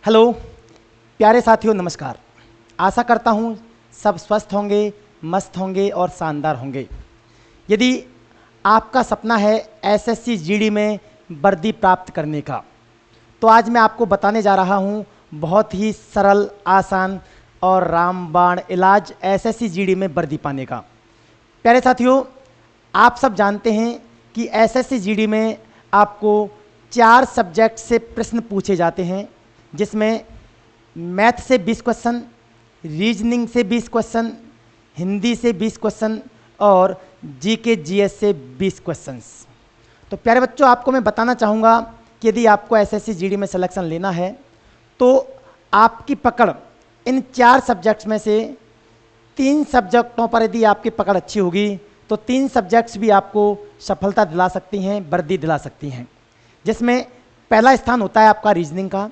Hello प्यारे साथियों, नमस्कार। आशा करता हूँ सब स्वस्थ होंगे, मस्त होंगे और शानदार होंगे। यदि आपका सपना है एसएससी जीडी में वर्दी प्राप्त करने का, तो आज मैं आपको बताने जा रहा हूँ बहुत ही सरल, आसान और रामबाण इलाज एसएससी जीडी में वर्दी पाने का। प्यारे साथियों, आप सब जानते हैं कि एसएससी जीडी में आपको 4 सब्जेक्ट से प्रश्न पूछे जाते हैं, जिसमें मैथ से 20 क्वेश्चन, रीजनिंग से 20 क्वेश्चन, हिंदी से 20 क्वेश्चन और जीके जीएस से 20 क्वेश्चंस। तो प्यारे बच्चों, आपको मैं बताना चाहूँगा कि यदि आपको एसएससी जीडी में सिलेक्शन लेना है तो आपकी पकड़ इन 4 सब्जेक्ट्स में से 3 सब्जेक्टों पर यदि आपकी पकड़ अच्छी होगी तो 3 सब्जेक्ट्स भी आपको सफलता दिला सकती हैं, वर्दी दिला सकती हैं। जिसमें पहला स्थान होता है आपका रीजनिंग का,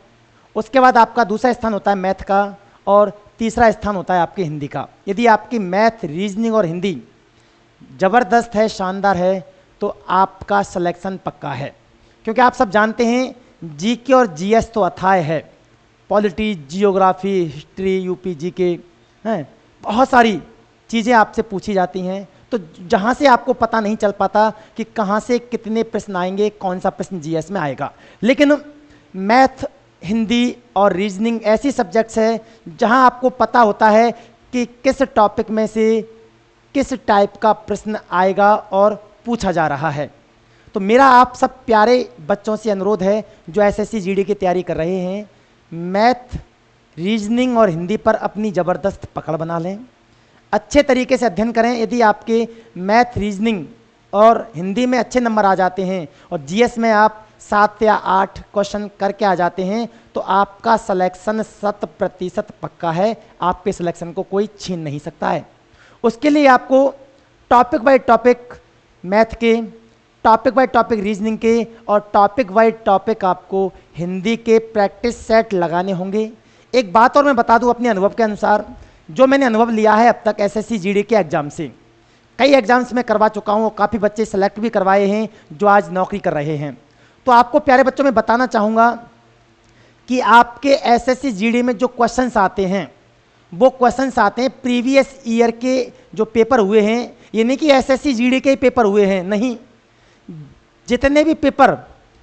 उसके बाद आपका दूसरा स्थान होता है मैथ का और तीसरा स्थान होता है आपके हिंदी का। यदि आपकी मैथ, रीजनिंग और हिंदी ज़बरदस्त है, शानदार है, तो आपका सिलेक्शन पक्का है। क्योंकि आप सब जानते हैं जीके और जीएस तो अथाह है, polity, geography, history, UP GK हैं, बहुत सारी चीज़ें आपसे पूछी जाती हैं। तो जहाँ से आपको पता नहीं चल पाता कि कहाँ से कितने प्रश्न आएंगे, कौन सा प्रश्न जीएस में आएगा। लेकिन मैथ, हिंदी और रीजनिंग ऐसी सब्जेक्ट्स है जहाँ आपको पता होता है कि किस टॉपिक में से किस टाइप का प्रश्न आएगा और पूछा जा रहा है। तो मेरा आप सब प्यारे बच्चों से अनुरोध है जो एसएससी जीडी की तैयारी कर रहे हैं, मैथ, रीजनिंग और हिंदी पर अपनी ज़बरदस्त पकड़ बना लें, अच्छे तरीके से अध्ययन करें। यदि आपके मैथ, रीजनिंग और हिंदी में अच्छे नंबर आ जाते हैं और जीएस में आप 7 या 8 क्वेश्चन करके आ जाते हैं तो आपका सिलेक्शन 100% पक्का है। आपके सिलेक्शन को कोई छीन नहीं सकता है। उसके लिए आपको टॉपिक बाय टॉपिक मैथ के, टॉपिक बाय टॉपिक रीजनिंग के और टॉपिक बाय टॉपिक आपको हिंदी के प्रैक्टिस सेट लगाने होंगे। एक बात और मैं बता दूं अपने अनुभव के अनुसार, जो मैंने अनुभव लिया है अब तक एसएससी जीडी के एग्जाम से, कई एग्जाम्स में करवा चुका हूँ, काफ़ी बच्चे सेलेक्ट भी करवाए हैं जो आज नौकरी कर रहे हैं। तो आपको प्यारे बच्चों में बताना चाहूँगा कि आपके एसएससी जीडी में जो क्वेश्चंस आते हैं वो क्वेश्चंस आते हैं प्रीवियस ईयर के जो पेपर हुए हैं। ये नहीं कि एसएससी जीडी के ही पेपर हुए हैं, नहीं, जितने भी पेपर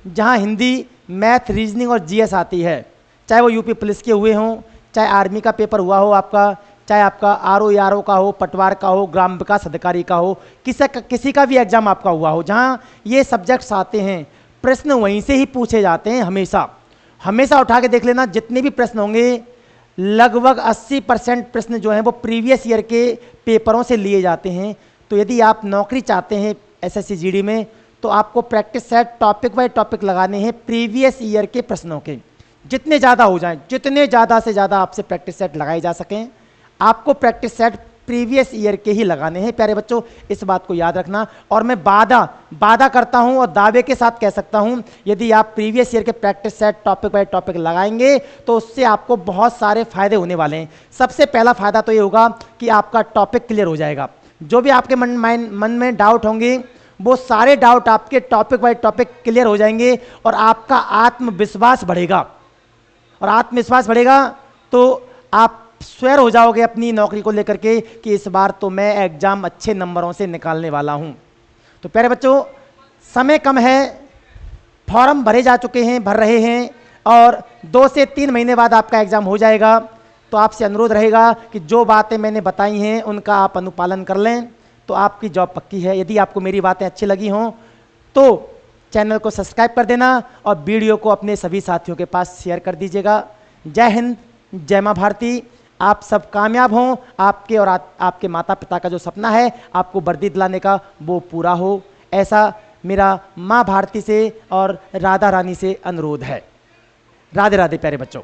जहाँ हिंदी, मैथ, रीजनिंग और जीएस आती है, चाहे वो यूपी पुलिस के हुए हों, चाहे आर्मी का पेपर हुआ हो आपका, चाहे आपका आरओ का हो, पटवार का हो, ग्राम विकास अधिकारी का हो, किसी का भी एग्जाम आपका हुआ हो, जहाँ ये सब्जेक्ट्स आते हैं प्रश्न वहीं से ही पूछे जाते हैं। हमेशा उठा के देख लेना, जितने भी प्रश्न होंगे लगभग 80% प्रश्न जो हैं वो प्रीवियस ईयर के पेपरों से लिए जाते हैं। तो यदि आप नौकरी चाहते हैं एसएससी जीडी में तो आपको practice set topic by topic लगाने हैं प्रीवियस ईयर के प्रश्नों के। जितने ज़्यादा हो जाएं, जितने ज़्यादा से ज़्यादा आपसे प्रैक्टिस सेट लगाए जा सकें, आपको प्रैक्टिस सेट प्रीवियस ईयर के ही लगाने हैं। प्यारे बच्चों, इस बात को याद रखना। और मैं वादा करता हूं और दावे के साथ कह सकता हूं, यदि आप प्रीवियस ईयर के practice set topic by topic लगाएंगे तो उससे आपको बहुत सारे फायदे होने वाले हैं। सबसे पहला फायदा तो ये होगा कि आपका टॉपिक क्लियर हो जाएगा। जो भी आपके मन में डाउट होंगे वो सारे डाउट आपके टॉपिक बाय टॉपिक क्लियर हो जाएंगे और आपका आत्मविश्वास बढ़ेगा। और आत्मविश्वास बढ़ेगा तो आप स्वेर हो जाओगे अपनी नौकरी को लेकर के कि इस बार तो मैं एग्जाम अच्छे नंबरों से निकालने वाला हूं। तो प्यारे बच्चों, समय कम है, फॉर्म भरे जा चुके हैं, भर रहे हैं और 2 से 3 महीने बाद आपका एग्जाम हो जाएगा। तो आपसे अनुरोध रहेगा कि जो बातें मैंने बताई हैं उनका आप अनुपालन कर लें तो आपकी जॉब पक्की है। यदि आपको मेरी बातें अच्छी लगी हों तो चैनल को सब्सक्राइब कर देना और वीडियो को अपने सभी साथियों के पास शेयर कर दीजिएगा। जय हिंद, जय माँ भारती। आप सब कामयाब हों, आपके और आपके माता पिता का जो सपना है आपको वर्दी दिलाने का वो पूरा हो, ऐसा मेरा माँ भारती से और राधा रानी से अनुरोध है। राधे राधे प्यारे बच्चों।